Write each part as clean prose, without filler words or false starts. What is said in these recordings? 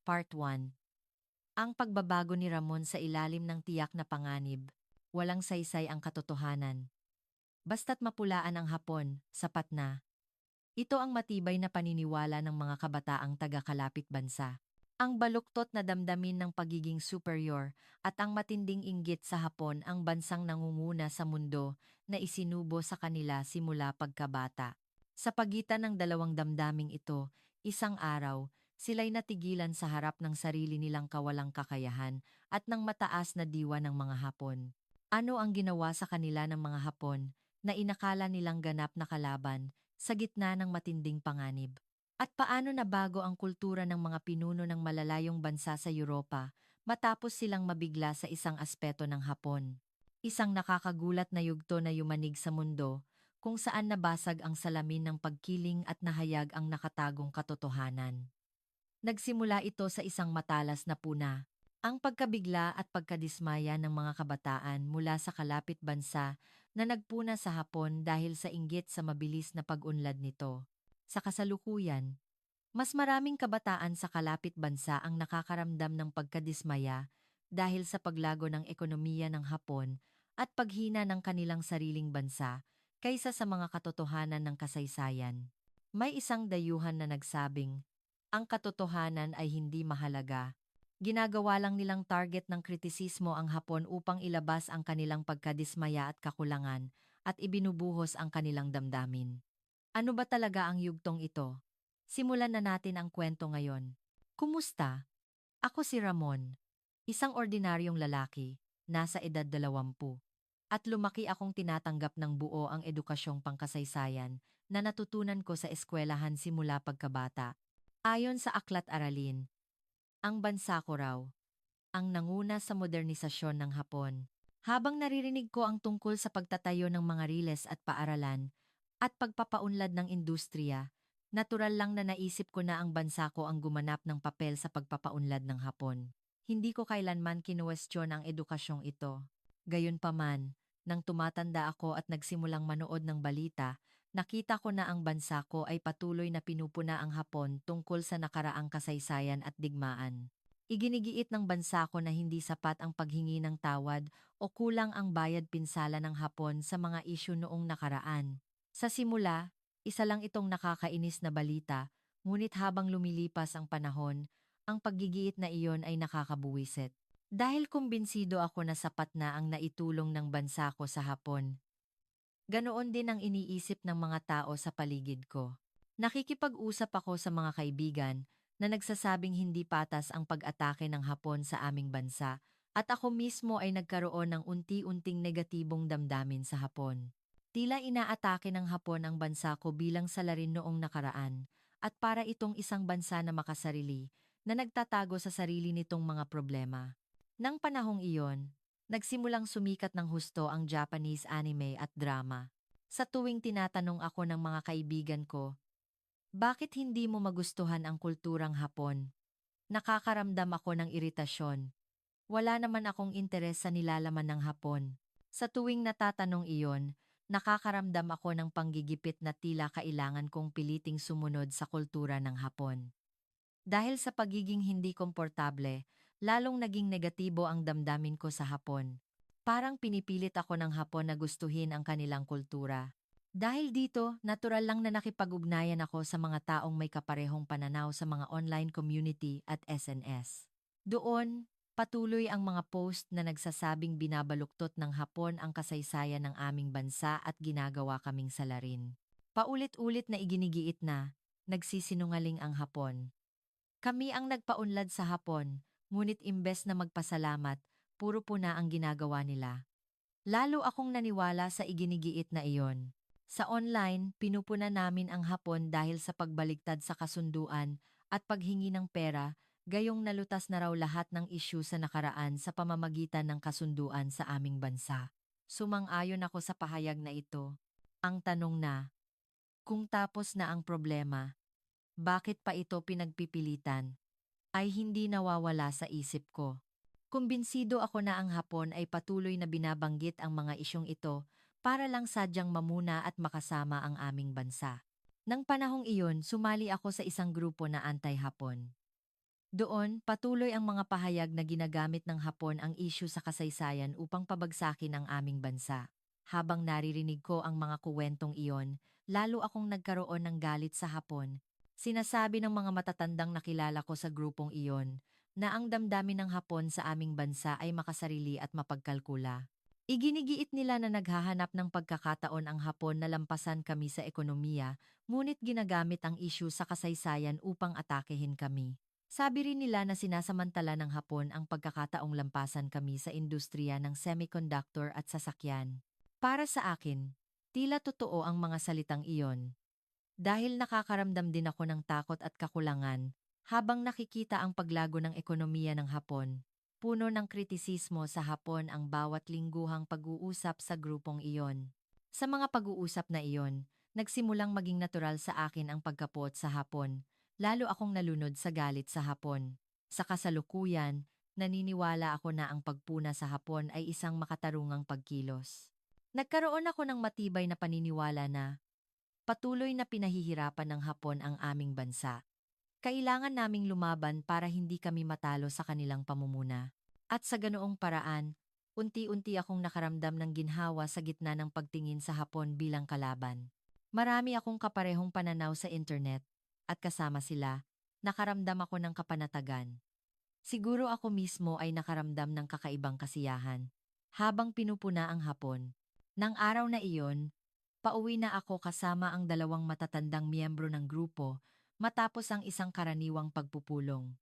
Part 1. Ang pagbabago ni Ramon sa ilalim ng tiyak na panganib. Walang saysay ang katotohanan. Basta't mapulaan ang Hapon, sapat na. Ito ang matibay na paniniwala ng mga kabataang taga-kalapit bansa. Ang baluktot na damdamin ng pagiging superior at ang matinding inggit sa Hapon ang bansang nangunguna sa mundo na isinubo sa kanila simula pagkabata. Sa pagitan ng dalawang damdaming ito, isang araw, sila'y natigilan sa harap ng sarili nilang kawalang kakayahan at ng mataas na diwa ng mga Hapon. Ano ang ginawa sa kanila ng mga Hapon na inakala nilang ganap na kalaban sa gitna ng matinding panganib? At paano nabago ang kultura ng mga pinuno ng malalayong bansa sa Europa matapos silang mabigla sa isang aspeto ng Hapon? Isang nakakagulat na yugto na yumanig sa mundo kung saan nabasag ang salamin ng pagkiling at nahayag ang nakatagong katotohanan. Nagsimula ito sa isang matalas na puna, ang pagkabigla at pagkadismaya ng mga kabataan mula sa kalapit bansa na nagpuna sa Hapon dahil sa inggit sa mabilis na pag-unlad nito. Sa kasalukuyan, mas maraming kabataan sa kalapit bansa ang nakakaramdam ng pagkadismaya dahil sa paglago ng ekonomiya ng Hapon at paghina ng kanilang sariling bansa kaysa sa mga katotohanan ng kasaysayan. May isang dayuhan na nagsabing, ang katotohanan ay hindi mahalaga. Ginagawa lang nilang target ng kritisismo ang Hapon upang ilabas ang kanilang pagkadismaya at kakulangan at ibinubuhos ang kanilang damdamin. Ano ba talaga ang yugtong ito? Simulan na natin ang kwento ngayon. Kumusta? Ako si Ramon, isang ordinaryong lalaki, nasa edad 20. At lumaki akong tinatanggap ng buo ang edukasyong pangkasaysayan na natutunan ko sa eskwelahan simula pagkabata. Ayon sa aklat-aralin, ang bansa ko raw, ang nanguna sa modernisasyon ng Hapon. Habang naririnig ko ang tungkol sa pagtatayo ng mga riles at paaralan, at pagpapaunlad ng industriya, natural lang na naisip ko na ang bansa ko ang gumanap ng papel sa pagpapaunlad ng Hapon. Hindi ko kailanman kinuwestiyon ang edukasyong ito. Gayunpaman, nang tumatanda ako at nagsimulang manood ng balita, nakita ko na ang bansa ko ay patuloy na pinupuna ang Hapon tungkol sa nakaraang kasaysayan at digmaan. Iginigiit ng bansa ko na hindi sapat ang paghingi ng tawad o kulang ang bayad pinsala ng Hapon sa mga isyu noong nakaraan. Sa simula, isa lang itong nakakainis na balita, ngunit habang lumilipas ang panahon, ang paggigiit na iyon ay nakakabuwisit. Dahil kumbinsido ako na sapat na ang naitulong ng bansa ko sa Hapon. Ganoon din ang iniisip ng mga tao sa paligid ko. Nakikipag-usap ako sa mga kaibigan na nagsasabing hindi patas ang pag-atake ng Hapon sa aming bansa at ako mismo ay nagkaroon ng unti-unting negatibong damdamin sa Hapon. Tila inaatake ng Hapon ang bansa ko bilang salarin noong nakaraan at para itong isang bansa na makasarili na nagtatago sa sarili nitong mga problema. Nang panahong iyon, nagsimulang sumikat ng husto ang Japanese anime at drama. Sa tuwing tinatanong ako ng mga kaibigan ko, bakit hindi mo magustuhan ang kulturang Hapon? Nakakaramdam ako ng iritasyon. Wala naman akong interes sa nilalaman ng Hapon. Sa tuwing natatanong iyon, nakakaramdam ako ng panggigipit na tila kailangan kong piliting sumunod sa kultura ng Hapon. Dahil sa pagiging hindi komportable, lalong naging negatibo ang damdamin ko sa Hapon. Parang pinipilit ako ng Hapon na gustuhin ang kanilang kultura. Dahil dito, natural lang na nakipag-ugnayan ako sa mga taong may kaparehong pananaw sa mga online community at SNS. Doon, patuloy ang mga post na nagsasabing binabaluktot ng Hapon ang kasaysayan ng aming bansa at ginagawa kaming salarin. Paulit-ulit na iginigiit na, nagsisinungaling ang Hapon. Kami ang nagpaunlad sa Hapon, ngunit imbes na magpasalamat, puro puna ang ginagawa nila. Lalo akong naniwala sa iginigiit na iyon. Sa online, pinupuna namin ang Hapon dahil sa pagbaligtad sa kasunduan at paghingi ng pera, gayong nalutas na raw lahat ng isyu sa nakaraan sa pamamagitan ng kasunduan sa aming bansa. Sumang-ayon ako sa pahayag na ito. Ang tanong na, kung tapos na ang problema, bakit pa ito pinagpipilitan? Ay hindi nawawala sa isip ko. Kumbinsido ako na ang Hapon ay patuloy na binabanggit ang mga isyong ito para lang sadyang mamuna at makasama ang aming bansa. Nang panahong iyon, sumali ako sa isang grupo na anti-Hapon. Doon, patuloy ang mga pahayag na ginagamit ng Hapon ang issue sa kasaysayan upang pabagsakin ang aming bansa. Habang naririnig ko ang mga kuwentong iyon, lalo akong nagkaroon ng galit sa Hapon. Sinasabi ng mga matatandang nakilala ko sa grupong iyon na ang damdamin ng Hapon sa aming bansa ay makasarili at mapagkalkula. Iginigiit nila na naghahanap ng pagkakataon ang Hapon na lampasan kami sa ekonomiya, ngunit ginagamit ang issue sa kasaysayan upang atakehin kami. Sabi rin nila na sinasamantala ng Hapon ang pagkakataong lampasan kami sa industriya ng semiconductor at sasakyan. Para sa akin, tila totoo ang mga salitang iyon. Dahil nakakaramdam din ako ng takot at kakulangan habang nakikita ang paglago ng ekonomiya ng Hapon. Puno ng kritisismo sa Hapon ang bawat lingguhang pag-uusap sa grupong iyon. Sa mga pag-uusap na iyon, nagsimulang maging natural sa akin ang pagkapot sa Hapon, lalo akong nalunod sa galit sa Hapon. Sa kasalukuyan, naniniwala ako na ang pagpuna sa Hapon ay isang makatarungang pagkilos. Nagkaroon ako ng matibay na paniniwala na patuloy na pinahihirapan ng Hapon ang aming bansa. Kailangan naming lumaban para hindi kami matalo sa kanilang pamumuna. At sa ganoong paraan, unti-unti akong nakaramdam ng ginhawa sa gitna ng pagtingin sa Hapon bilang kalaban. Marami akong kaparehong pananaw sa internet, at kasama sila, nakaramdam ako ng kapanatagan. Siguro ako mismo ay nakaramdam ng kakaibang kasiyahan habang pinupuna ang Hapon. Nang araw na iyon, pauwi na ako kasama ang dalawang matatandang miyembro ng grupo matapos ang isang karaniwang pagpupulong.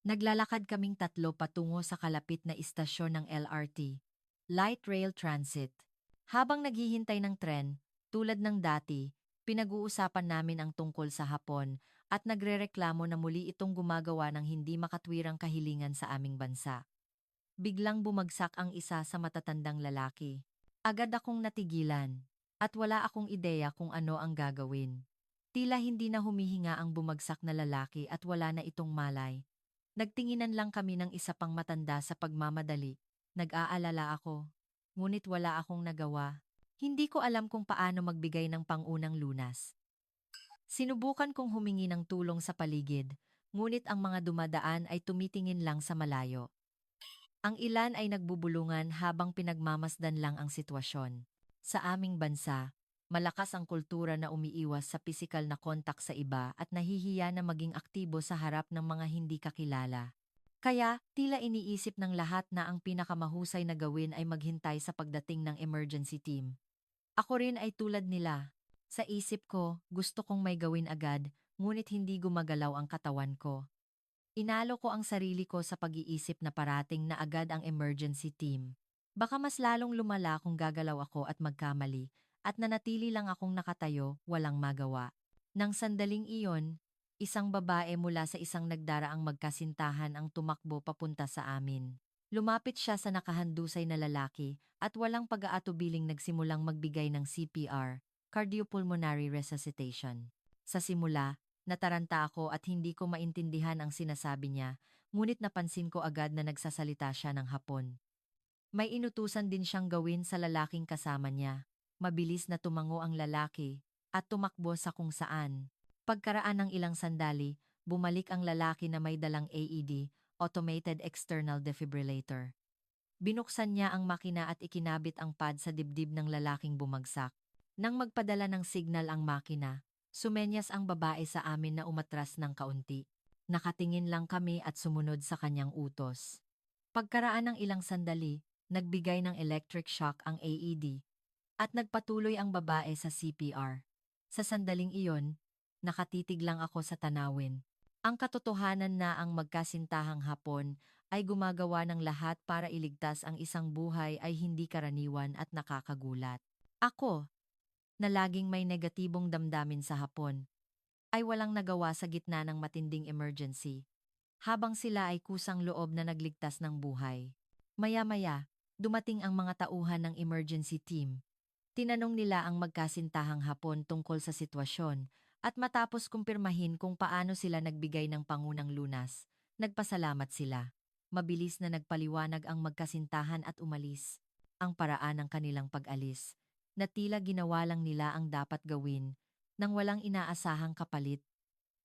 Naglalakad kaming tatlo patungo sa kalapit na istasyon ng LRT, Light Rail Transit. Habang naghihintay ng tren, tulad ng dati, pinag-uusapan namin ang tungkol sa Hapon at nagrereklamo na muli itong gumagawa ng hindi makatwirang kahilingan sa aming bansa. Biglang bumagsak ang isa sa matatandang lalaki. Agad akong natigilan, at wala akong ideya kung ano ang gagawin. Tila hindi na humihinga ang bumagsak na lalaki at wala na itong malay. Nagtinginan lang kami ng isa pang matanda sa pagmamadali. Nag-aalala ako, ngunit wala akong nagawa. Hindi ko alam kung paano magbigay ng pangunang lunas. Sinubukan kong humingi ng tulong sa paligid, ngunit ang mga dumadaan ay tumitingin lang sa malayo. Ang ilan ay nagbubulungan habang pinagmamasdan lang ang sitwasyon. Sa aming bansa, malakas ang kultura na umiiwas sa pisikal na kontak sa iba at nahihiya na maging aktibo sa harap ng mga hindi kakilala. Kaya, tila iniisip ng lahat na ang pinakamahusay na gawin ay maghintay sa pagdating ng emergency team. Ako rin ay tulad nila. Sa isip ko, gusto kong may gawin agad, ngunit hindi gumagalaw ang katawan ko. Inalo ko ang sarili ko sa pag-iisip na parating na agad ang emergency team. Baka mas lalong lumala kung gagalaw ako at magkamali, at nanatili lang akong nakatayo, walang magawa. Nang sandaling iyon, isang babae mula sa isang nagdaraang magkasintahan ang tumakbo papunta sa amin. Lumapit siya sa nakahandusay na lalaki at walang pag-aatubiling nagsimulang magbigay ng CPR, cardiopulmonary resuscitation. Sa simula, nataranta ako at hindi ko maintindihan ang sinasabi niya, ngunit napansin ko agad na nagsasalita siya ng Hapon. May inutusan din siyang gawin sa lalaking kasama niya. Mabilis na tumango ang lalaki at tumakbo sa kung saan. Pagkaraan ng ilang sandali, bumalik ang lalaki na may dalang AED, Automated External Defibrillator. Binuksan niya ang makina at ikinabit ang pad sa dibdib ng lalaking bumagsak. Nang magpadala ng signal ang makina, sumenyas ang babae sa amin na umatras ng kaunti. Nakatingin lang kami at sumunod sa kanyang utos. Pagkaraan ng ilang sandali, nagbigay ng electric shock ang AED at nagpatuloy ang babae sa CPR. Sa sandaling iyon, nakatitig lang ako sa tanawin. Ang katotohanan na ang magkasintahang Hapon ay gumagawa ng lahat para iligtas ang isang buhay ay hindi karaniwan at nakakagulat. Ako, na laging may negatibong damdamin sa Hapon, ay walang nagawa sa gitna ng matinding emergency, habang sila ay kusang loob na nagligtas ng buhay. Maya-maya, dumating ang mga tauhan ng emergency team. Tinanong nila ang magkasintahang Hapon tungkol sa sitwasyon at matapos kumpirmahin kung paano sila nagbigay ng pangunang lunas, nagpasalamat sila. Mabilis na nagpaliwanag ang magkasintahan at umalis. Ang paraan ng kanilang pag-alis, na tila ginawa lang nila ang dapat gawin nang walang inaasahang kapalit,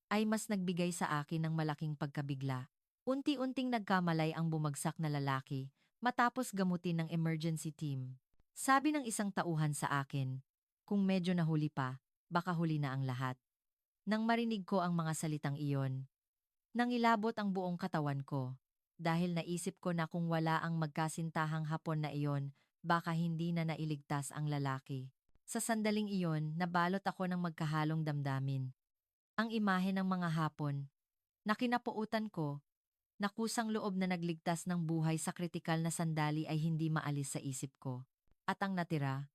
ay mas nagbigay sa akin ng malaking pagkabigla. Unti-unting nagkamalay ang bumagsak na lalaki matapos gamutin ng emergency team. Sabi ng isang tauhan sa akin, kung medyo nahuli pa, baka huli na ang lahat. Nang marinig ko ang mga salitang iyon, nangilabot ang buong katawan ko. Dahil naisip ko na kung wala ang magkasintahang Hapon na iyon, baka hindi na nailigtas ang lalaki. Sa sandaling iyon, nabalot ako ng magkahalong damdamin. Ang imahe ng mga Hapon, na kinapuutan ko, na kusang loob na nagligtas ng buhay sa kritikal na sandali ay hindi maalis sa isip ko. At ang natira,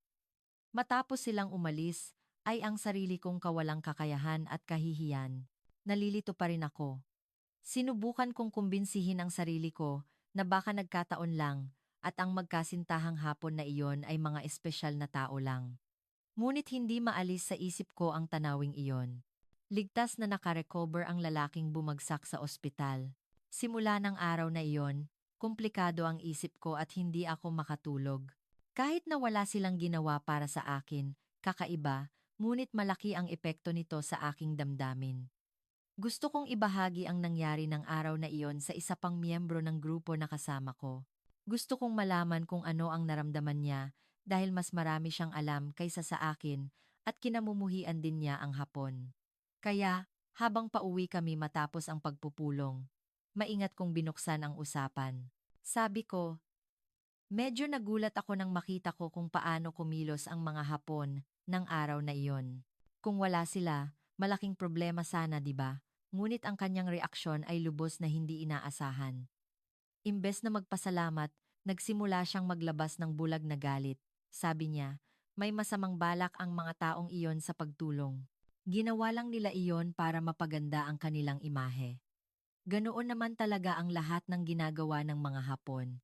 matapos silang umalis, ay ang sarili kong kawalang kakayahan at kahihiyan. Nalilito pa rin ako. Sinubukan kong kumbinsihin ang sarili ko na baka nagkataon lang at ang magkasintahang Hapon na iyon ay mga espesyal na tao lang. Ngunit hindi maalis sa isip ko ang tanawing iyon. Ligtas na nakarecover ang lalaking bumagsak sa ospital. Simula ng araw na iyon, komplikado ang isip ko at hindi ako makatulog. Kahit na wala silang ginawa para sa akin, kakaiba, ngunit malaki ang epekto nito sa aking damdamin. Gusto kong ibahagi ang nangyari ng araw na iyon sa isa pang miyembro ng grupo na kasama ko. Gusto kong malaman kung ano ang naramdaman niya dahil mas marami siyang alam kaysa sa akin at kinamumuhian din niya ang Hapon. Kaya, habang pauwi kami matapos ang pagpupulong, maingat kong binuksan ang usapan. Sabi ko, medyo nagulat ako nang makita ko kung paano kumilos ang mga Hapon ng araw na iyon. Kung wala sila, malaking problema sana, di ba? Ngunit ang kanyang reaksyon ay lubos na hindi inaasahan. Imbes na magpasalamat, nagsimula siyang maglabas ng bulag na galit. Sabi niya, may masamang balak ang mga taong iyon sa pagtulong. Ginawa lang nila iyon para mapaganda ang kanilang imahe. Ganoon naman talaga ang lahat ng ginagawa ng mga Hapon.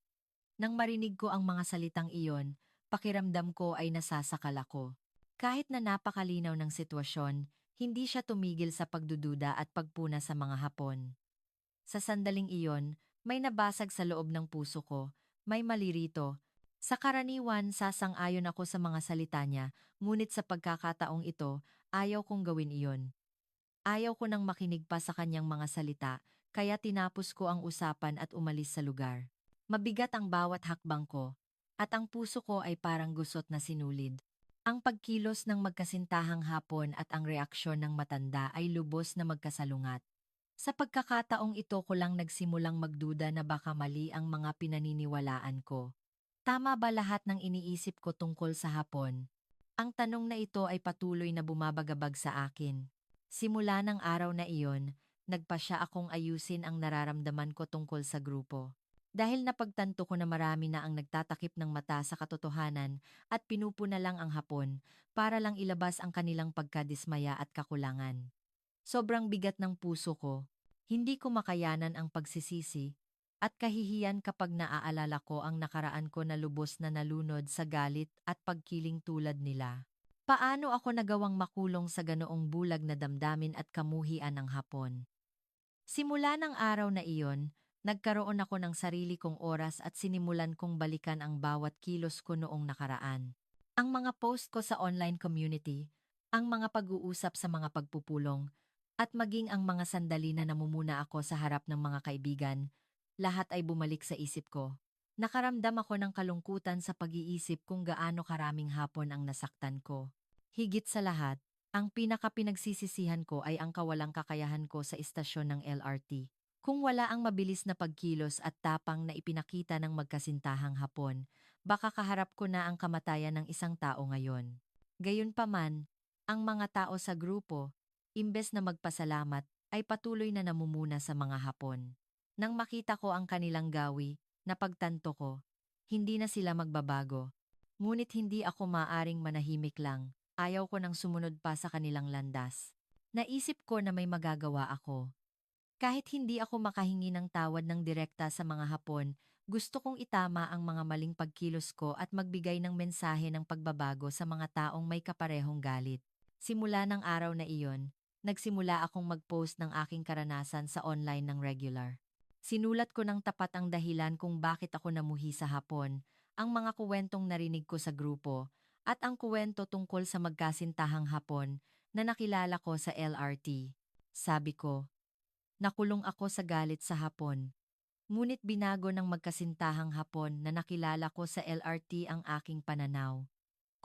Nang marinig ko ang mga salitang iyon, pakiramdam ko ay nasasakal ako. Kahit na napakalinaw ng sitwasyon, hindi siya tumigil sa pagdududa at pagpuna sa mga Hapon. Sa sandaling iyon, may nabasag sa loob ng puso ko, may mali rito. Sa karaniwan, sasang-ayon ako sa mga salita niya, ngunit sa pagkakataong ito, ayaw kong gawin iyon. Ayaw ko nang makinig pa sa kanyang mga salita, kaya tinapos ko ang usapan at umalis sa lugar. Mabigat ang bawat hakbang ko, at ang puso ko ay parang gusot na sinulid. Ang pagkilos ng magkasintahang Hapon at ang reaksyon ng matanda ay lubos na magkasalungat. Sa pagkakataong ito ko lang nagsimulang magduda na baka mali ang mga pinaniniwalaan ko. Tama ba lahat ng iniisip ko tungkol sa Hapon? Ang tanong na ito ay patuloy na bumabagabag sa akin. Simula ng araw na iyon, nagpasya akong ayusin ang nararamdaman ko tungkol sa grupo. Dahil napagtanto ko na marami na ang nagtatakip ng mata sa katotohanan at pinupuna lang ang Hapon para lang ilabas ang kanilang pagkadismaya at kakulangan. Sobrang bigat ng puso ko. Hindi ko makayanan ang pagsisisi at kahihiyan kapag naaalala ko ang nakaraan ko na lubos na nalunod sa galit at pagkiling tulad nila. Paano ako nagawang makulong sa ganoong bulag na damdamin at kamuhian ng Hapon? Simula ng araw na iyon, nagkaroon ako ng sarili kong oras at sinimulan kong balikan ang bawat kilos ko noong nakaraan. Ang mga post ko sa online community, ang mga pag-uusap sa mga pagpupulong, at maging ang mga sandali na namumuna ako sa harap ng mga kaibigan, lahat ay bumalik sa isip ko. Nakaramdam ako ng kalungkutan sa pag-iisip kung gaano karaming Hapon ang nasaktan ko. Higit sa lahat, ang pinakapinagsisisihan ko ay ang kawalang kakayahan ko sa istasyon ng LRT. Kung wala ang mabilis na pagkilos at tapang na ipinakita ng magkasintahang Hapon, baka kaharap ko na ang kamatayan ng isang tao ngayon. Gayunpaman, ang mga tao sa grupo, imbes na magpasalamat, ay patuloy na namumuna sa mga Hapon. Nang makita ko ang kanilang gawi, napagtanto ko, hindi na sila magbabago. Ngunit hindi ako maaring manahimik lang. Ayaw ko nang sumunod pa sa kanilang landas. Naisip ko na may magagawa ako. Kahit hindi ako makahingi ng tawad ng direkta sa mga Hapon, gusto kong itama ang mga maling pagkilos ko at magbigay ng mensahe ng pagbabago sa mga taong may kaparehong galit. Simula ng araw na iyon, nagsimula akong mag-post ng aking karanasan sa online ng regular. Sinulat ko ng tapat ang dahilan kung bakit ako namuhi sa Hapon, ang mga kuwentong narinig ko sa grupo, at ang kuwento tungkol sa magkasintahang Hapon na nakilala ko sa LRT. Sabi ko, nakulong ako sa galit sa Hapon, Ngunit binago ng magkasintahang Hapon na nakilala ko sa LRT ang aking pananaw.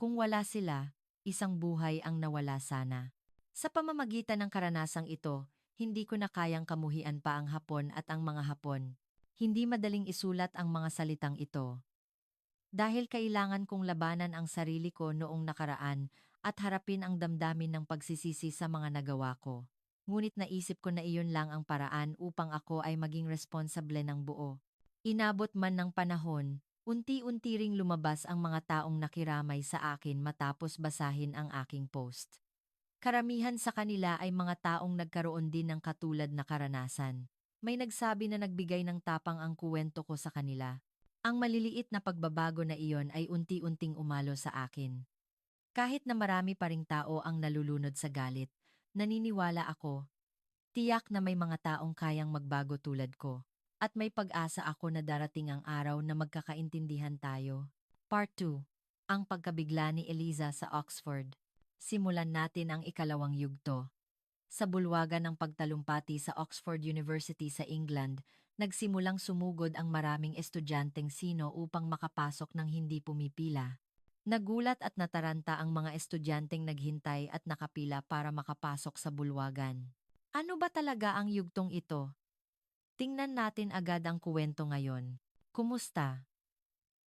Kung wala sila, isang buhay ang nawala sana. Sa pamamagitan ng karanasang ito, hindi ko na kayang kamuhian pa ang Hapon at ang mga Hapon. Hindi madaling isulat ang mga salitang ito. Dahil kailangan kong labanan ang sarili ko noong nakaraan at harapin ang damdamin ng pagsisisi sa mga nagawa ko. Ngunit naisip ko na iyon lang ang paraan upang ako ay maging responsable ng buo. Inabot man ng panahon, unti-unti ring lumabas ang mga taong nakiramay sa akin matapos basahin ang aking post. Karamihan sa kanila ay mga taong nagkaroon din ng katulad na karanasan. May nagsabi na nagbigay ng tapang ang kuwento ko sa kanila. Ang maliliit na pagbabago na iyon ay unti-unting umalo sa akin. Kahit na marami pa ring tao ang nalulunod sa galit, naniniwala ako, tiyak na may mga taong kayang magbago tulad ko. At may pag-asa ako na darating ang araw na magkakaintindihan tayo. Part 2. Ang pagkabigla ni Eliza sa Oxford. Simulan natin ang ikalawang yugto. Sa bulwagan ng pagtalumpati sa Oxford University sa England, nagsimulang sumugod ang maraming estudyanteng sino upang makapasok ng hindi pumipila. Nagulat at nataranta ang mga estudyanteng naghintay at nakapila para makapasok sa bulwagan. Ano ba talaga ang yugtong ito? Tingnan natin agad ang kuwento ngayon. Kumusta?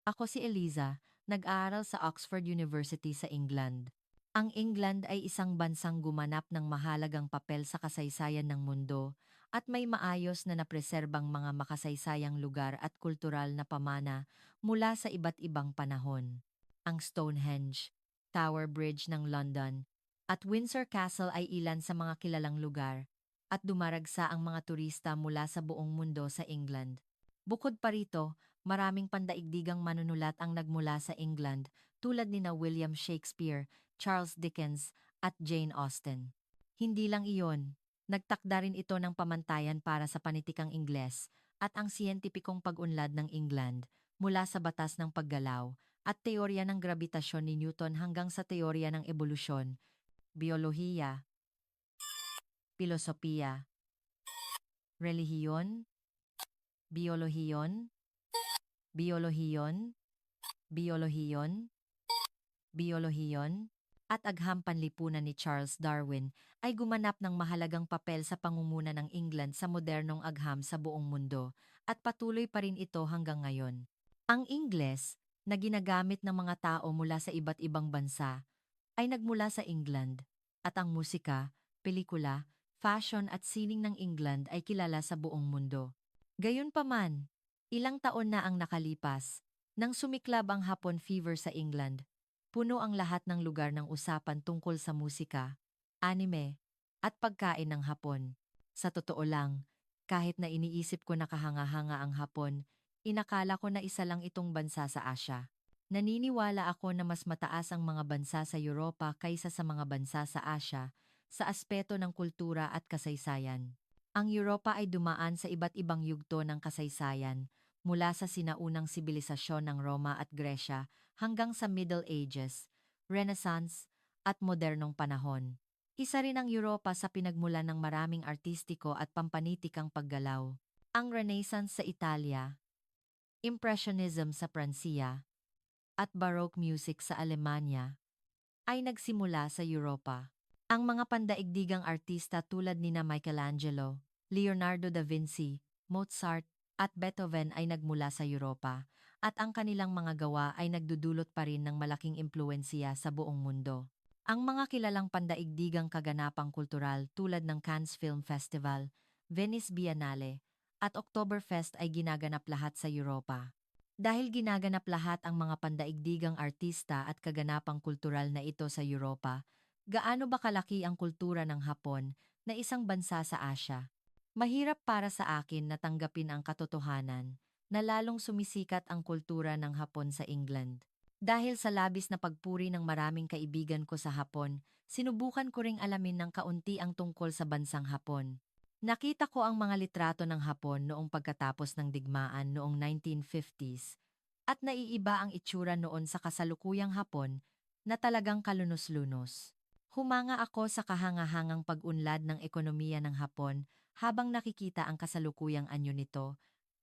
Ako si Eliza, nag-aaral sa Oxford University sa England. Ang England ay isang bansang gumanap ng mahalagang papel sa kasaysayan ng mundo at may maayos na napreserbang mga makasaysayang lugar at kultural na pamana mula sa iba't ibang panahon. Ang Stonehenge, Tower Bridge ng London, at Windsor Castle ay ilan sa mga kilalang lugar at dumaragsa ang mga turista mula sa buong mundo sa England. Bukod pa rito, maraming pandaigdigang manunulat ang nagmula sa England tulad nina William Shakespeare, Charles Dickens, at Jane Austen. Hindi lang iyon, nagtakda rin ito ng pamantayan para sa panitikang Ingles at ang siyentipikong pag-unlad ng England mula sa batas ng paggalaw at teorya ng grabitasyon ni Newton hanggang sa teorya ng ebolusyon, biolohiya, filosofiya, relihiyon, biolohiyon, biolohiyon, biolohiyon, biolohiyon, at agham panlipunan ni Charles Darwin ay gumanap ng mahalagang papel sa pangunguna ng England sa modernong agham sa buong mundo at patuloy pa rin ito hanggang ngayon. Ang Ingles, na ginagamit ng mga tao mula sa iba't ibang bansa, ay nagmula sa England at ang musika, pelikula, fashion at sining ng England ay kilala sa buong mundo. Gayunpaman, ilang taon na ang nakalipas, nang sumiklab ang Hapon Fever sa England, puno ang lahat ng lugar ng usapan tungkol sa musika, anime, at pagkain ng Hapon. Sa totoo lang, kahit na iniisip ko na kahanga-hanga ang Hapon, inakala ko na isa lang itong bansa sa Asya. Naniniwala ako na mas mataas ang mga bansa sa Europa kaysa sa mga bansa sa Asya sa aspeto ng kultura at kasaysayan. Ang Europa ay dumaan sa iba't ibang yugto ng kasaysayan, mula sa sinaunang sibilisasyon ng Roma at Gresya hanggang sa Middle Ages, Renaissance, at modernong panahon. Isa rin ang Europa sa pinagmulan ng maraming artistiko at pampanitikang paggalaw. Ang Renaissance sa Italia, Impressionism sa Pransiya, at Baroque music sa Alemanya ay nagsimula sa Europa. Ang mga pandaigdigang artista tulad nina Michelangelo, Leonardo da Vinci, Mozart, at Beethoven ay nagmula sa Europa, at ang kanilang mga gawa ay nagdudulot pa rin ng malaking impluensya sa buong mundo. Ang mga kilalang pandaigdigang kaganapang kultural tulad ng Cannes Film Festival, Venice Biennale, at Oktoberfest ay ginaganap lahat sa Europa. Dahil ginaganap lahat ang mga pandaigdigang artista at kaganapang kultural na ito sa Europa, gaano ba kalaki ang kultura ng Hapon na isang bansa sa Asya? Mahirap para sa akin na tanggapin ang katotohanan na lalong sumisikat ang kultura ng Hapon sa England. Dahil sa labis na pagpuri ng maraming kaibigan ko sa Hapon, sinubukan ko ring alamin ng kaunti ang tungkol sa bansang Hapon. Nakita ko ang mga litrato ng Hapon noong pagkatapos ng digmaan noong 1950s at naiiba ang itsura noon sa kasalukuyang Hapon na talagang kalunos-lunos. Humanga ako sa kahangahangang pag-unlad ng ekonomiya ng Hapon habang nakikita ang kasalukuyang anyo nito,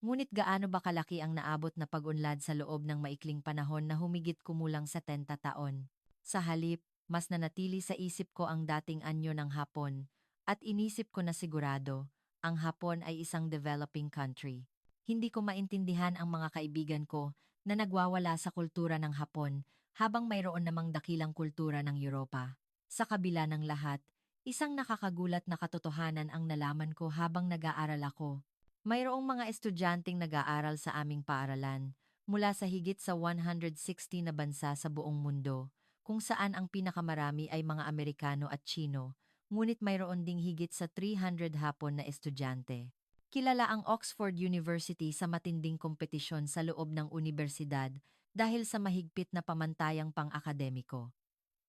Ngunit gaano ba kalaki ang naabot na pag-unlad sa loob ng maikling panahon na humigit kumulang sa 70 taon? Sa halip, mas nanatili sa isip ko ang dating anyo ng Hapon, at inisip ko na sigurado, ang Hapon ay isang developing country. Hindi ko maintindihan ang mga kaibigan ko na nagwawala sa kultura ng Hapon habang mayroon namang dakilang kultura ng Europa. Sa kabila ng lahat, isang nakakagulat na katotohanan ang nalaman ko habang nag-aaral ako. Mayroong mga estudyanteng nag-aaral sa aming paaralan mula sa higit sa 160 na bansa sa buong mundo, kung saan ang pinakamarami ay mga Amerikano at Tsino, ngunit mayroon ding higit sa 300 Hapon na estudyante. Kilala ang Oxford University sa matinding kompetisyon sa loob ng unibersidad dahil sa mahigpit na pamantayang pang-akademiko.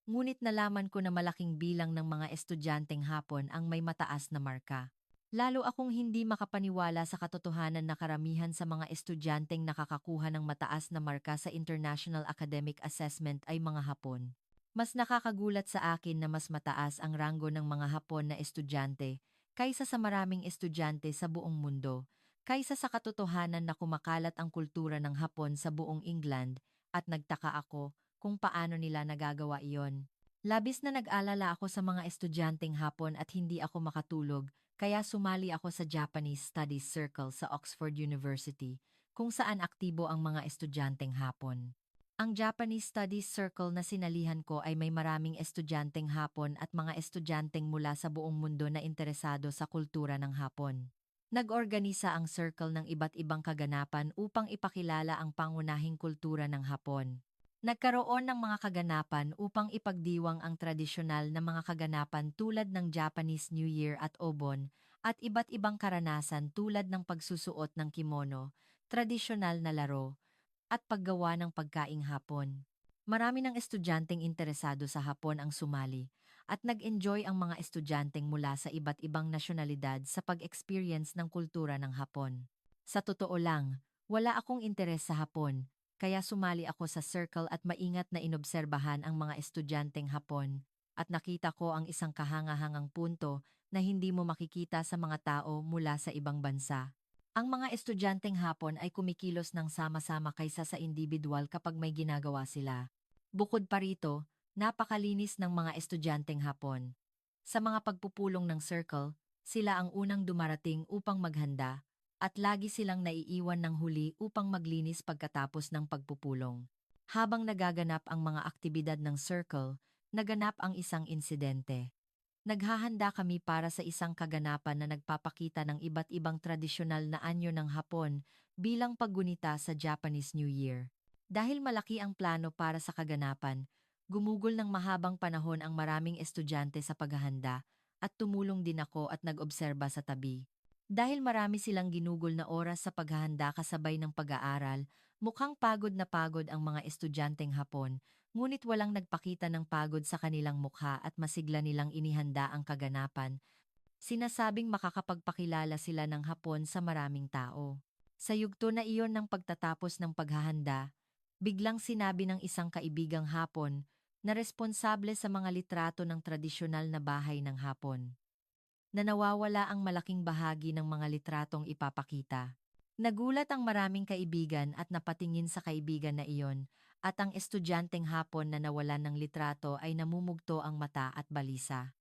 Ngunit nalaman ko na malaking bilang ng mga estudyanteng Hapon ang may mataas na marka. Lalo akong hindi makapaniwala sa katotohanan na karamihan sa mga estudyanteng nakakakuha ng mataas na marka sa International Academic Assessment ay mga Hapon. Mas nakakagulat sa akin na mas mataas ang ranggo ng mga Hapon na estudyante kaysa sa maraming estudyante sa buong mundo, kaysa sa katotohanan na kumakalat ang kultura ng Hapon sa buong England, at nagtaka ako kung paano nila nagagawa iyon. Labis na nag-alala ako sa mga estudyanteng Hapon at hindi ako makatulog, kaya sumali ako sa Japanese Studies Circle sa Oxford University, kung saan aktibo ang mga estudyanteng Hapon. Ang Japanese Studies Circle na sinalihan ko ay may maraming estudyanteng Hapon at mga estudyanteng mula sa buong mundo na interesado sa kultura ng Hapon. Nag-organisa ang circle ng iba't ibang kaganapan upang ipakilala ang pangunahing kultura ng Hapon. Nagkaroon ng mga kaganapan upang ipagdiwang ang tradisyonal na mga kaganapan tulad ng Japanese New Year at Obon, at iba't ibang karanasan tulad ng pagsusuot ng kimono, tradisyonal na laro, at paggawa ng pagkaing Hapon. Marami ng estudyanteng interesado sa Hapon ang sumali, at nag-enjoy ang mga estudyanteng mula sa iba't ibang nasyonalidad sa pag-experience ng kultura ng Hapon. Sa totoo lang, wala akong interes sa Hapon, kaya sumali ako sa circle at maingat na inobserbahan ang mga estudyanteng Hapon, at nakita ko ang isang kahangahangang punto na hindi mo makikita sa mga tao mula sa ibang bansa. Ang mga estudyanteng Hapon ay kumikilos ng sama-sama kaysa sa individual kapag may ginagawa sila. Bukod pa rito, napakalinis ng mga estudyanteng Hapon. Sa mga pagpupulong ng circle, sila ang unang dumarating upang maghanda, at lagi silang naiiwan ng huli upang maglinis pagkatapos ng pagpupulong. Habang nagaganap ang mga aktibidad ng circle, naganap ang isang insidente. Naghahanda kami para sa isang kaganapan na nagpapakita ng iba't ibang tradisyonal na anyo ng Hapon bilang paggunita sa Japanese New Year. Dahil malaki ang plano para sa kaganapan, gumugol ng mahabang panahon ang maraming estudyante sa paghahanda, at tumulong din ako at nag-obserba sa tabi. Dahil marami silang ginugol na oras sa paghahanda kasabay ng pag-aaral, mukhang pagod na pagod ang mga estudyanteng Hapon, ngunit walang nagpakita ng pagod sa kanilang mukha at masigla nilang inihanda ang kaganapan. Sinasabing makakapagpakilala sila ng Hapon sa maraming tao. Sa yugto na iyon ng pagtatapos ng paghahanda, biglang sinabi ng isang kaibigang Hapon na responsable sa mga litrato ng tradisyonal na bahay ng Hapon na nawawala ang malaking bahagi ng mga litratong ipapakita. Nagulat ang maraming kaibigan at napatingin sa kaibigan na iyon, at ang estudyanteng Hapon na nawalan ng litrato ay namumugto ang mata at balisa.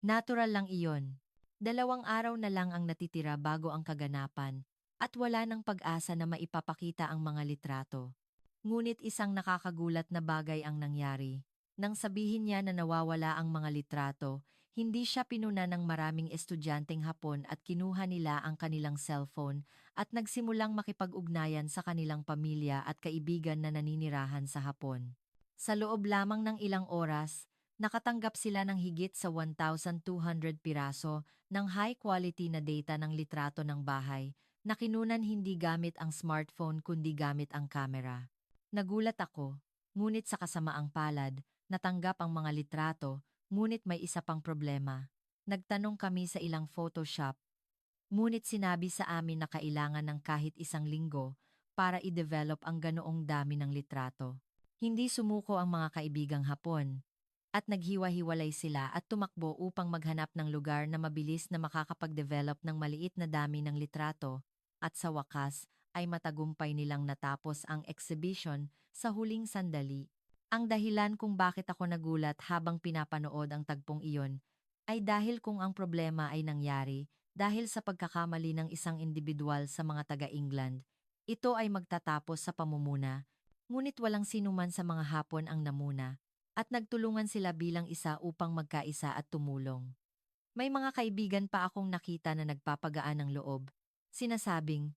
Natural lang iyon. 2 araw na lang ang natitira bago ang kaganapan, at wala ng pag-asa na maipapakita ang mga litrato. Ngunit isang nakakagulat na bagay ang nangyari. Nang sabihin niya na nawawala ang mga litrato, hindi siya pinuna ng maraming estudyanteng Hapon at kinuha nila ang kanilang cellphone at nagsimulang makipag-ugnayan sa kanilang pamilya at kaibigan na naninirahan sa Hapon. Sa loob lamang ng ilang oras, nakatanggap sila ng higit sa 1,200 piraso ng high-quality na data ng litrato ng bahay na kinunan hindi gamit ang smartphone kundi gamit ang kamera. Nagulat ako, ngunit sa kasamaang palad, natanggap ang mga litrato, ngunit may isa pang problema. Nagtanong kami sa ilang Photoshop, ngunit sinabi sa amin na kailangan ng kahit 1 linggo para i-develop ang ganoong dami ng litrato. Hindi sumuko ang mga kaibigang Hapon, at naghiwa-hiwalay sila at tumakbo upang maghanap ng lugar na mabilis na makakapag-develop ng maliit na dami ng litrato. At sa wakas, ay matagumpay nilang natapos ang exhibition sa huling sandali. Ang dahilan kung bakit ako nagulat habang pinapanood ang tagpong iyon ay dahil kung ang problema ay nangyari dahil sa pagkakamali ng isang individual sa mga taga-England, ito ay magtatapos sa pamumuna, ngunit walang sinuman sa mga Hapon ang namuna, at nagtulungan sila bilang isa upang magkaisa at tumulong. May mga kaibigan pa akong nakita na nagpapagaan ng loob, sinasabing,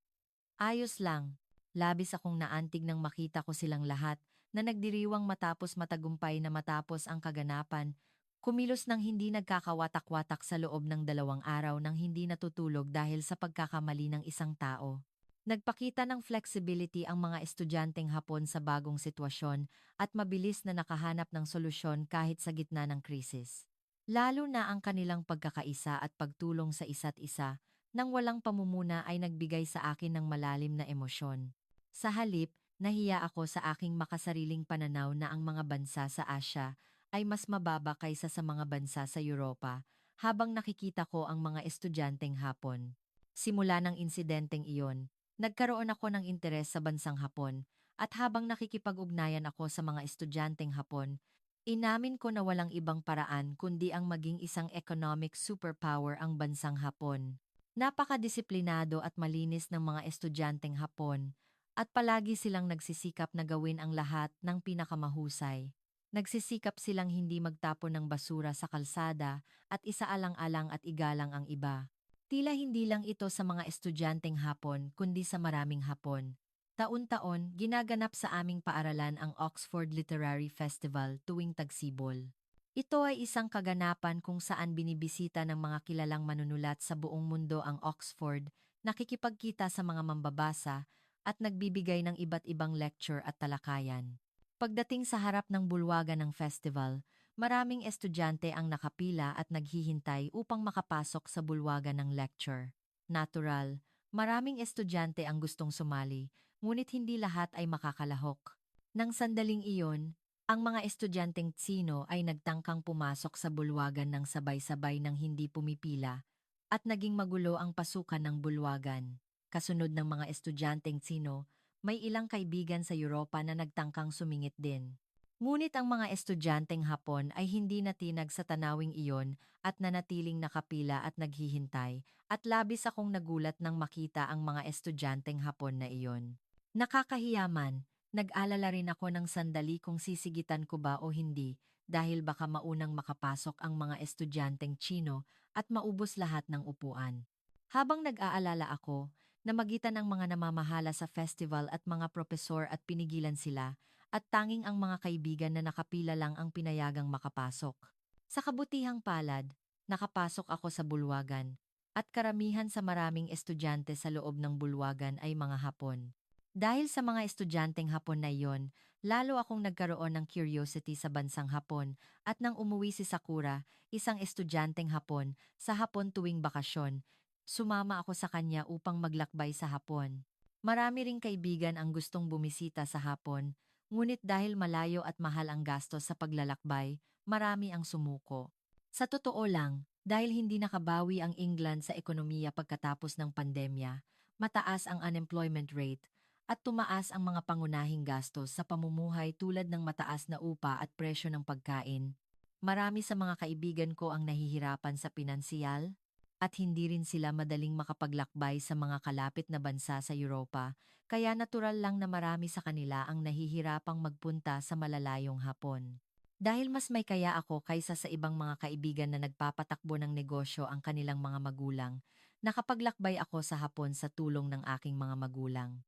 ayos lang. Labis akong naantig nang makita ko silang lahat na nagdiriwang matapos matagumpay na matapos ang kaganapan, kumilos ng hindi nagkakawatak-watak sa loob ng 2 araw nang hindi natutulog dahil sa pagkakamali ng isang tao. Nagpakita ng flexibility ang mga estudyanteng Hapon sa bagong sitwasyon at mabilis na nakahanap ng solusyon kahit sa gitna ng krisis. Lalo na ang kanilang pagkakaisa at pagtulong sa isa't isa nang walang pamumuna ay nagbigay sa akin ng malalim na emosyon. Sa halip, nahiya ako sa aking makasariling pananaw na ang mga bansa sa Asya ay mas mababa kaysa sa mga bansa sa Europa habang nakikita ko ang mga estudyanteng Hapon. Simula ng insidenteng iyon, nagkaroon ako ng interes sa bansang Hapon at habang nakikipag-ugnayan ako sa mga estudyanteng Hapon, inamin ko na walang ibang paraan kundi ang maging isang economic superpower ang bansang Hapon. Napakadisiplinado at malinis ng mga estudyanteng Hapon at palagi silang nagsisikap na gawin ang lahat ng pinakamahusay. Nagsisikap silang hindi magtapon ng basura sa kalsada at isaalang-alang at igalang ang iba. Tila hindi lang ito sa mga estudyanteng Hapon kundi sa maraming Hapon. Taon-taon, ginaganap sa aming paaralan ang Oxford Literary Festival tuwing tagsibol. Ito ay isang kaganapan kung saan binibisita ng mga kilalang manunulat sa buong mundo ang Oxford, nakikipagkita sa mga mambabasa, at nagbibigay ng iba't ibang lecture at talakayan. Pagdating sa harap ng bulwagan ng festival, maraming estudyante ang nakapila at naghihintay upang makapasok sa bulwagan ng lecture. Natural, maraming estudyante ang gustong sumali, ngunit hindi lahat ay makakalahok. Nang sandaling iyon, ang mga estudyanteng Tsino ay nagtangkang pumasok sa bulwagan ng sabay-sabay ng hindi pumipila at naging magulo ang pasukan ng bulwagan. Kasunod ng mga estudyanteng Tsino, may ilang kaibigan sa Europa na nagtangkang sumingit din. Ngunit ang mga estudyanteng Hapon ay hindi natinag sa tanawing iyon at nanatiling nakapila at naghihintay at labis akong nagulat nang makita ang mga estudyanteng Hapon na iyon. Nakakahiyaman. Nag-alala rin ako ng sandali kung sisigitan ko ba o hindi dahil baka maunang makapasok ang mga estudyanteng Tsino at maubos lahat ng upuan. Habang nag-aalala ako, namagitan ang mga namamahala sa festival at mga propesor at pinigilan sila at tanging ang mga kaibigan na nakapila lang ang pinayagang makapasok. Sa kabutihang palad, nakapasok ako sa bulwagan at karamihan sa maraming estudyante sa loob ng bulwagan ay mga Hapon. Dahil sa mga estudyanteng Hapon na iyon, lalo akong nagkaroon ng curiosity sa bansang Hapon at nang umuwi si Sakura, isang estudyanteng Hapon, sa Hapon tuwing bakasyon, sumama ako sa kanya upang maglakbay sa Hapon. Marami ring kaibigan ang gustong bumisita sa Hapon, ngunit dahil malayo at mahal ang gastos sa paglalakbay, marami ang sumuko. Sa totoo lang, dahil hindi nakabawi ang England sa ekonomiya pagkatapos ng pandemya, mataas ang unemployment rate, at tumaas ang mga pangunahing gastos sa pamumuhay tulad ng mataas na upa at presyo ng pagkain. Marami sa mga kaibigan ko ang nahihirapan sa pinansyal at hindi rin sila madaling makapaglakbay sa mga kalapit na bansa sa Europa, kaya natural lang na marami sa kanila ang nahihirapang magpunta sa malalayong Hapon. Dahil mas may kaya ako kaysa sa ibang mga kaibigan na nagpapatakbo ng negosyo ang kanilang mga magulang, nakapaglakbay ako sa Hapon sa tulong ng aking mga magulang.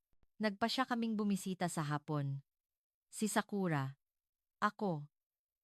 Nagpasya kaming bumisita sa Hapon. Si Sakura, ako,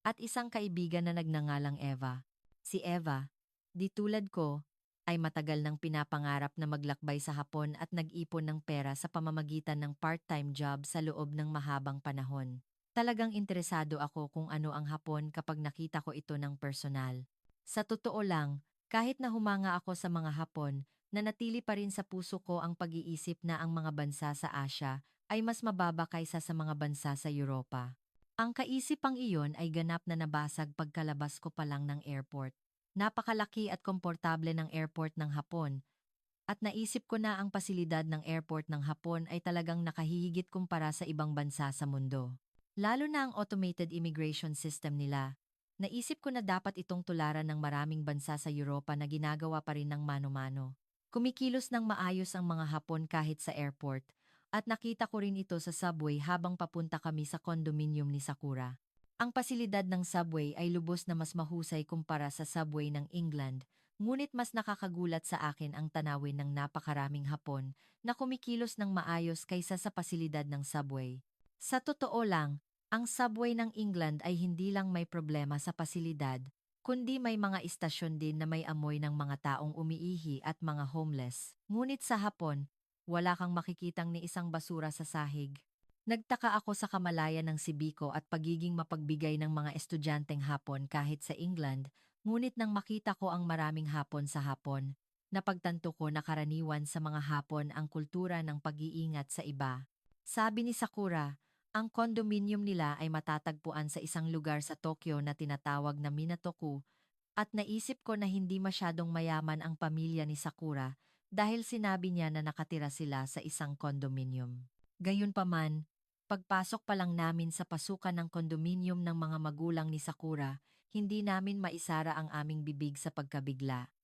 at isang kaibigan na nagngangalang Eva. Si Eva, di tulad ko, ay matagal nang pinapangarap na maglakbay sa Hapon at nag-ipon ng pera sa pamamagitan ng part-time job sa loob ng mahabang panahon. Talagang interesado ako kung ano ang Hapon kapag nakita ko ito ng personal. Sa totoo lang, kahit na humanga ako sa mga Hapon, nanatili pa rin sa puso ko ang pag-iisip na ang mga bansa sa Asya ay mas mababa kaysa sa mga bansa sa Europa. Ang kaisipang iyon ay ganap na nabasag pagkalabas ko pa lang ng airport. Napakalaki at komportable ng airport ng Hapon At naisip ko na ang pasilidad ng airport ng Hapon ay talagang nakahihigit kumpara sa ibang bansa sa mundo. Lalo na ang automated immigration system nila. Naisip ko na dapat itong tularan ng maraming bansa sa Europa na ginagawa pa rin ng mano-mano. Kumikilos ng maayos ang mga Hapon kahit sa airport, at nakita ko rin ito sa subway habang papunta kami sa condominium ni Sakura. Ang pasilidad ng subway ay lubos na mas mahusay kumpara sa subway ng England, ngunit mas nakakagulat sa akin ang tanawin ng napakaraming Hapon na kumikilos ng maayos kaysa sa pasilidad ng subway. Sa totoo lang, ang subway ng England ay hindi lang may problema sa pasilidad, kundi may mga istasyon din na may amoy ng mga taong umiihi at mga homeless. Ngunit sa Hapon, wala kang makikitang ni isang basura sa sahig. Nagtaka ako sa kamalayan ng Sibiko at pagiging mapagbigay ng mga estudyanteng Hapon kahit sa England, ngunit nang makita ko ang maraming Hapon sa Hapon, napagtanto ko na karaniwan sa mga Hapon ang kultura ng pag-iingat sa iba. Sabi ni Sakura, ang condominium nila ay matatagpuan sa isang lugar sa Tokyo na tinatawag na Minatoku, at naisip ko na hindi masyadong mayaman ang pamilya ni Sakura dahil sinabi niya na nakatira sila sa isang condominium. Gayunpaman, pagpasok pa lang namin sa pasukan ng condominium ng mga magulang ni Sakura, hindi namin maisara ang aming bibig sa pagkabigla.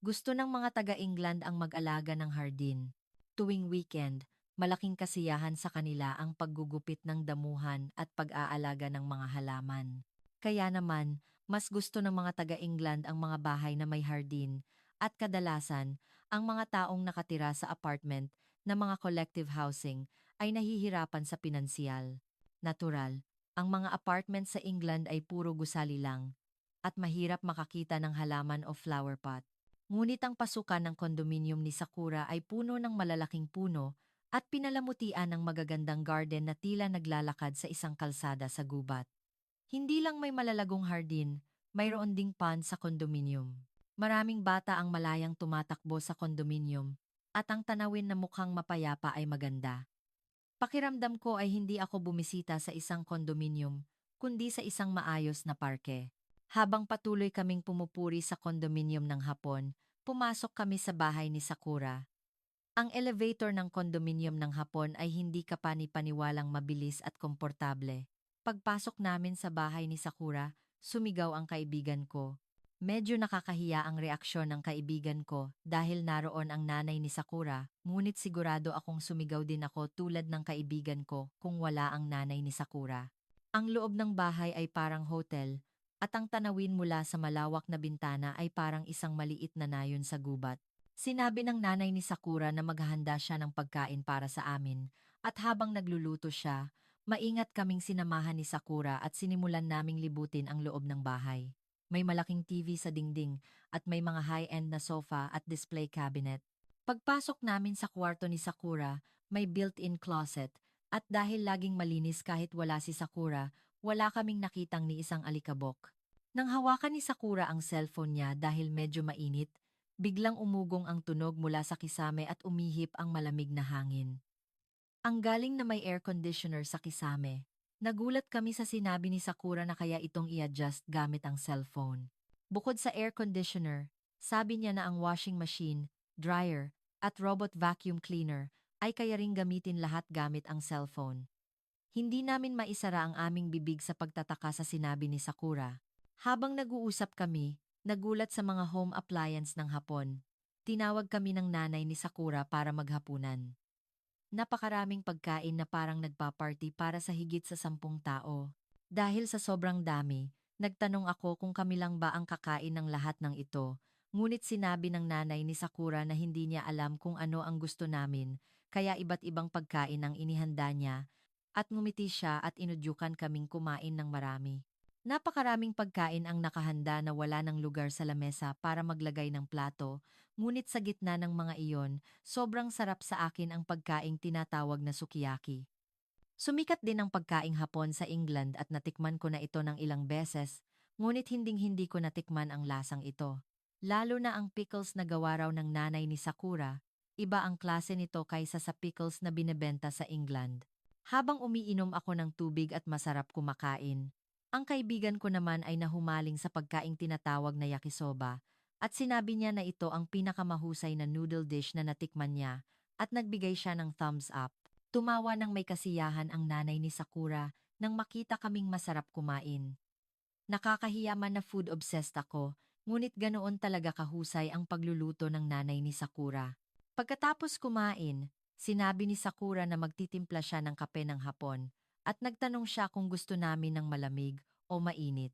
Gusto ng mga taga-England ang mag-alaga ng hardin. Tuwing weekend, malaking kasiyahan sa kanila ang paggugupit ng damuhan at pag-aalaga ng mga halaman. Kaya naman, mas gusto ng mga taga-England ang mga bahay na may hardin, at kadalasan, ang mga taong nakatira sa apartment na mga collective housing ay nahihirapan sa pinansyal. Natural, ang mga apartment sa England ay puro gusali lang, at mahirap makakita ng halaman o flower pot. Ngunit ang pasukan ng condominium ni Sakura ay puno ng malalaking puno at pinalamutian ng magagandang garden na tila naglalakad sa isang kalsada sa gubat. Hindi lang may malalagong hardin, mayroon ding pond sa condominium. Maraming bata ang malayang tumatakbo sa condominium, at ang tanawin na mukhang mapayapa ay maganda. Pakiramdam ko ay hindi ako bumisita sa isang condominium, kundi sa isang maayos na parke. Habang patuloy kaming pumupuri sa condominium ng Hapon, pumasok kami sa bahay ni Sakura. Ang elevator ng condominium ng Hapon ay hindi kapani-paniwalang mabilis at komportable. Pagpasok namin sa bahay ni Sakura, sumigaw ang kaibigan ko. Medyo nakakahiya ang reaksyon ng kaibigan ko dahil naroon ang nanay ni Sakura, ngunit sigurado akong sumigaw din ako tulad ng kaibigan ko kung wala ang nanay ni Sakura. Ang loob ng bahay ay parang hotel, at ang tanawin mula sa malawak na bintana ay parang isang maliit na nayon sa gubat. Sinabi ng nanay ni Sakura na maghahanda siya ng pagkain para sa amin, at habang nagluluto siya, maingat kaming sinamahan ni Sakura at sinimulan naming libutin ang loob ng bahay. May malaking TV sa dingding at may mga high-end na sofa at display cabinet. Pagpasok namin sa kwarto ni Sakura, may built-in closet, at dahil laging malinis kahit wala si Sakura, wala kaming nakitang ni isang alikabok. Nang hawakan ni Sakura ang cellphone niya dahil medyo mainit, biglang umugong ang tunog mula sa kisame at umihip ang malamig na hangin. Ang galing na may air conditioner sa kisame. Nagulat kami sa sinabi ni Sakura na kaya itong i-adjust gamit ang cellphone. Bukod sa air conditioner, sabi niya na ang washing machine, dryer, at robot vacuum cleaner ay kaya ring gamitin lahat gamit ang cellphone. Hindi namin maisara ang aming bibig sa pagtataka sa sinabi ni Sakura. Habang nag-uusap kami, nagulat sa mga home appliance ng Hapon. Tinawag kami ng nanay ni Sakura para maghapunan. Napakaraming pagkain na parang nagpa-party para sa higit sa 10 tao. Dahil sa sobrang dami, nagtanong ako kung kami lang ba ang kakain ng lahat ng ito, ngunit sinabi ng nanay ni Sakura na hindi niya alam kung ano ang gusto namin, kaya iba't ibang pagkain ang inihanda niya, at ngumiti siya at inudyukan kaming kumain ng marami. Napakaraming pagkain ang nakahanda na wala ng lugar sa lamesa para maglagay ng plato, ngunit sa gitna ng mga iyon, sobrang sarap sa akin ang pagkaing tinatawag na sukiyaki. Sumikat din ang pagkaing Hapon sa England at natikman ko na ito ng ilang beses, ngunit hinding-hindi ko natikman ang lasang ito. Lalo na ang pickles na gawa raw ng nanay ni Sakura, iba ang klase nito kaysa sa pickles na binebenta sa England. Habang umiinom ako ng tubig at masarap kumakain, ang kaibigan ko naman ay nahumaling sa pagkaing tinatawag na yakisoba, At sinabi niya na ito ang pinakamahusay na noodle dish na natikman niya at nagbigay siya ng thumbs up. Tumawa ng may kasiyahan ang nanay ni Sakura nang makita kaming masarap kumain. Nakakahiya man na food obsessed ako, ngunit ganoon talaga kahusay ang pagluluto ng nanay ni Sakura. Pagkatapos kumain, sinabi ni Sakura na magtitimpla siya ng kape ng hapon at nagtanong siya kung gusto namin ng malamig o mainit.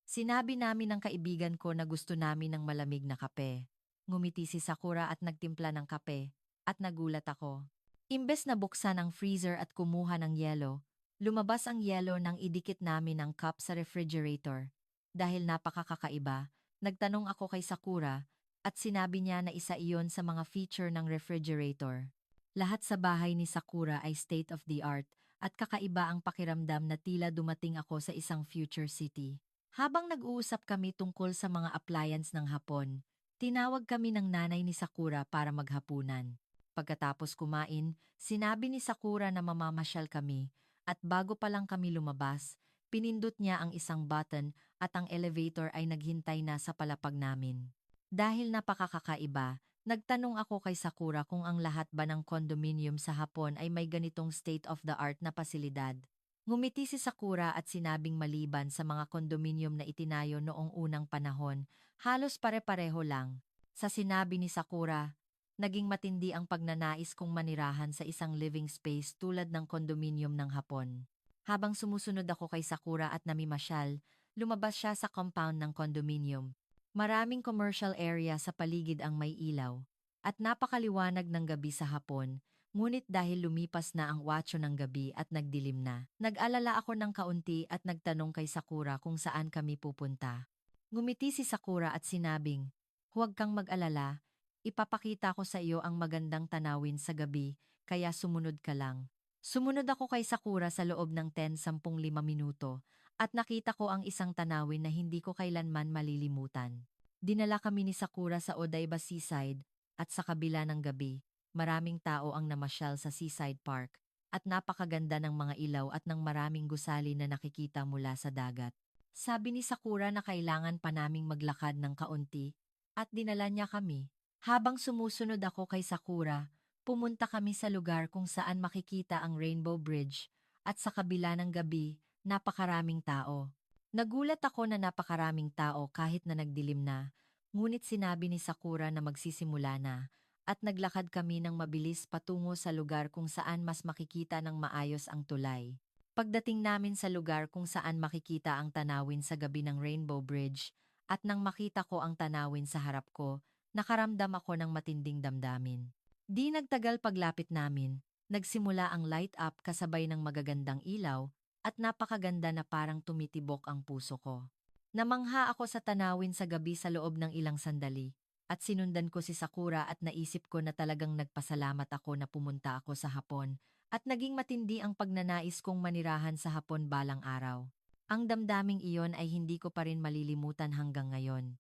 Sinabi namin ng kaibigan ko na gusto namin ng malamig na kape. Ngumiti si Sakura at nagtimpla ng kape at nagulat ako. Imbes na buksan ang freezer at kumuha ng yelo, lumabas ang yelo nang idikit namin ang cup sa refrigerator. Dahil napakakakaiba, nagtanong ako kay Sakura at sinabi niya na isa iyon sa mga feature ng refrigerator. Lahat sa bahay ni Sakura ay state of the art at kakaiba ang pakiramdam na tila dumating ako sa isang future city. Habang nag-uusap kami tungkol sa mga appliance ng hapon, tinawag kami ng nanay ni Sakura para maghapunan. Pagkatapos kumain, sinabi ni Sakura na mamamasyal kami at bago pa lang kami lumabas, pinindot niya ang isang button at ang elevator ay naghintay na sa palapag namin. Dahil napakakaiba, nagtanong ako kay Sakura kung ang lahat ba ng condominium sa Hapon ay may ganitong state-of-the-art na pasilidad. Ngumiti si Sakura at sinabing maliban sa mga kondominium na itinayo noong unang panahon, halos pare-pareho lang. Sa sinabi ni Sakura, naging matindi ang pagnanais kong manirahan sa isang living space tulad ng kondominium ng Hapon. Habang sumusunod ako kay Sakura at namimasyal, lumabas siya sa compound ng kondominium. Maraming commercial area sa paligid ang may ilaw, at napakaliwanag ng gabi sa Hapon. Ngunit dahil lumipas na ang 8 ng gabi at nagdilim na, nag-alala ako ng kaunti at nagtanong kay Sakura kung saan kami pupunta. Ngumiti si Sakura at sinabing, "Huwag kang mag-alala, ipapakita ko sa iyo ang magandang tanawin sa gabi, kaya sumunod ka lang." Sumunod ako kay Sakura sa loob ng 10-15 minuto at nakita ko ang isang tanawin na hindi ko kailanman malilimutan. Dinala kami ni Sakura sa Odaiba Seaside at sa kabila ng gabi, maraming tao ang namasyal sa Seaside Park at napakaganda ng mga ilaw at ng maraming gusali na nakikita mula sa dagat. Sabi ni Sakura na kailangan pa naming maglakad ng kaunti at dinala niya kami. Habang sumusunod ako kay Sakura, pumunta kami sa lugar kung saan makikita ang Rainbow Bridge at sa kabila ng gabi, napakaraming tao. Nagulat ako na napakaraming tao kahit na nagdilim na, ngunit sinabi ni Sakura na magsisimula na at naglakad kami ng mabilis patungo sa lugar kung saan mas makikita ng maayos ang tulay. Pagdating namin sa lugar kung saan makikita ang tanawin sa gabi ng Rainbow Bridge at nang makita ko ang tanawin sa harap ko, nakaramdam ako ng matinding damdamin. Di nagtagal paglapit namin, nagsimula ang light up kasabay ng magagandang ilaw at napakaganda na parang tumitibok ang puso ko. Namangha ako sa tanawin sa gabi sa loob ng ilang sandali at sinundan ko si Sakura at naisip ko na talagang nagpasalamat ako na pumunta ako sa Hapon at naging matindi ang pagnanais kong manirahan sa Hapon balang araw. Ang damdaming iyon ay hindi ko pa rin malilimutan hanggang ngayon.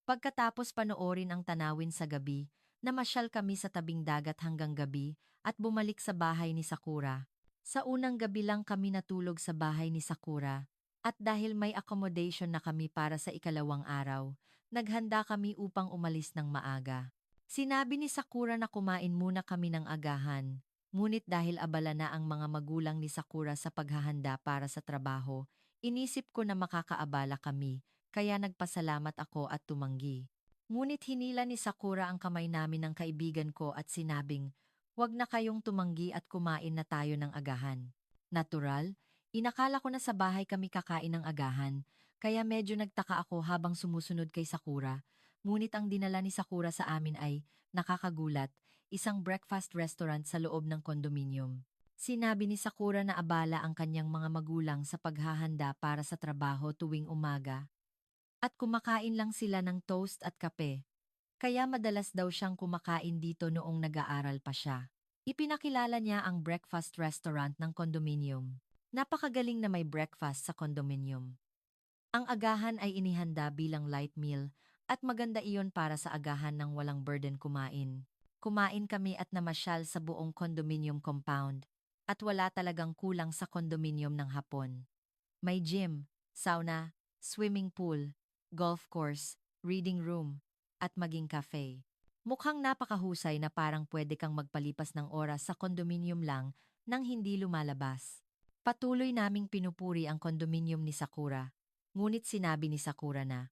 Pagkatapos panoorin ang tanawin sa gabi, namasyal kami sa tabing dagat hanggang gabi at bumalik sa bahay ni Sakura. Sa unang gabi lang kami natulog sa bahay ni Sakura at dahil may accommodation na kami para sa ikalawang araw, naghanda kami upang umalis ng maaga. Sinabi ni Sakura na kumain muna kami ng agahan, ngunit dahil abala na ang mga magulang ni Sakura sa paghahanda para sa trabaho, inisip ko na makakaabala kami, kaya nagpasalamat ako at tumanggi. Ngunit hinila ni Sakura ang kamay namin ng kaibigan ko at sinabing, "Huwag na kayong tumanggi at kumain na tayo ng agahan." Natural, inakala ko na sa bahay kami kakain ng agahan, kaya medyo nagtaka ako habang sumusunod kay Sakura. Ngunit ang dinala ni Sakura sa amin ay, nakakagulat, isang breakfast restaurant sa loob ng kondominium. Sinabi ni Sakura na abala ang kanyang mga magulang sa paghahanda para sa trabaho tuwing umaga. At kumakain lang sila ng toast at kape. Kaya madalas daw siyang kumakain dito noong nag-aaral pa siya. Ipinakilala niya ang breakfast restaurant ng condominium. Napakagaling na may breakfast sa condominium. Ang agahan ay inihanda bilang light meal at maganda iyon para sa agahan ng walang burden kumain. Kumain kami at namasyal sa buong condominium compound at wala talagang kulang sa condominium ng Hapon. May gym, sauna, swimming pool, golf course, reading room, at maging cafe. Mukhang napakahusay na parang pwede kang magpalipas ng oras sa kondominium lang nang hindi lumalabas. Patuloy naming pinupuri ang kondominium ni Sakura. Ngunit sinabi ni Sakura na,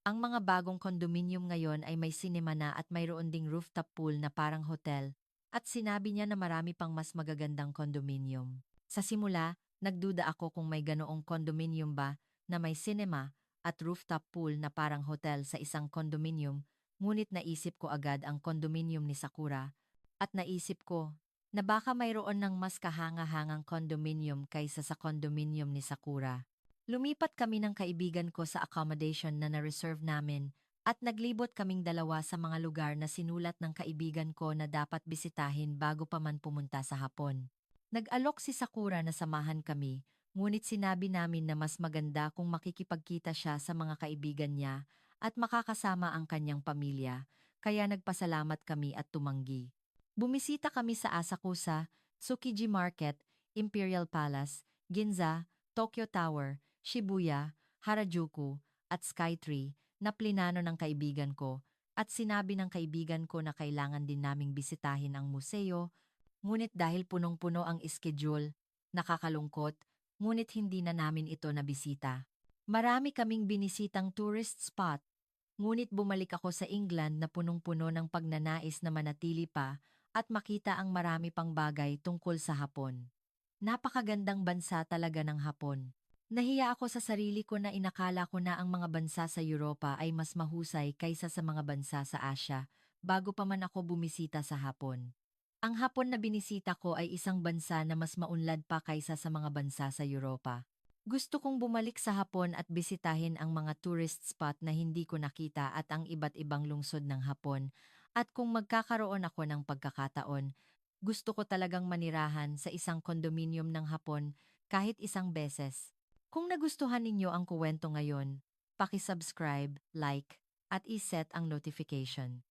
ang mga bagong kondominium ngayon ay may cinema na at mayroon ding rooftop pool na parang hotel, at sinabi niya na marami pang mas magagandang kondominium. Sa simula, nagduda ako kung may ganoong kondominium ba na may cinema at rooftop pool na parang hotel sa isang kondominium, ngunit naisip ko agad ang kondominium ni Sakura, at naisip ko na baka mayroon ng mas kahanga-hangang kondominium kaysa sa kondominium ni Sakura. Lumipat kami ng kaibigan ko sa accommodation na na-reserve namin at naglibot kaming dalawa sa mga lugar na sinulat ng kaibigan ko na dapat bisitahin bago pa man pumunta sa Hapon. Nag-alok si Sakura na samahan kami, ngunit sinabi namin na mas maganda kung makikipagkita siya sa mga kaibigan niya at makakasama ang kanyang pamilya, kaya nagpasalamat kami at tumanggi. Bumisita kami sa Asakusa, Tsukiji Market, Imperial Palace, Ginza, Tokyo Tower, Shibuya, Harajuku, at Skytree na plinano ng kaibigan ko, at sinabi ng kaibigan ko na kailangan din naming bisitahin ang museo, ngunit dahil punong-puno ang schedule, nakakalungkot, ngunit hindi na namin ito nabisita. Marami kaming binisitang tourist spot, ngunit bumalik ako sa England na punong-puno ng pagnanais na manatili pa at makita ang marami pang bagay tungkol sa Hapon. Napakagandang bansa talaga ng Hapon. Nahiya ako sa sarili ko na inakala ko na ang mga bansa sa Europa ay mas mahusay kaysa sa mga bansa sa Asya bago pa man ako bumisita sa Hapon. Ang Hapon na binisita ko ay isang bansa na mas maunlad pa kaysa sa mga bansa sa Europa. Gusto kong bumalik sa Hapon at bisitahin ang mga tourist spot na hindi ko nakita at ang iba't ibang lungsod ng Hapon, at kung magkakaroon ako ng pagkakataon, gusto ko talagang manirahan sa isang kondominium ng Hapon kahit isang beses. Kung nagustuhan ninyo ang kuwento ngayon, paki-subscribe, like, at iset ang notification.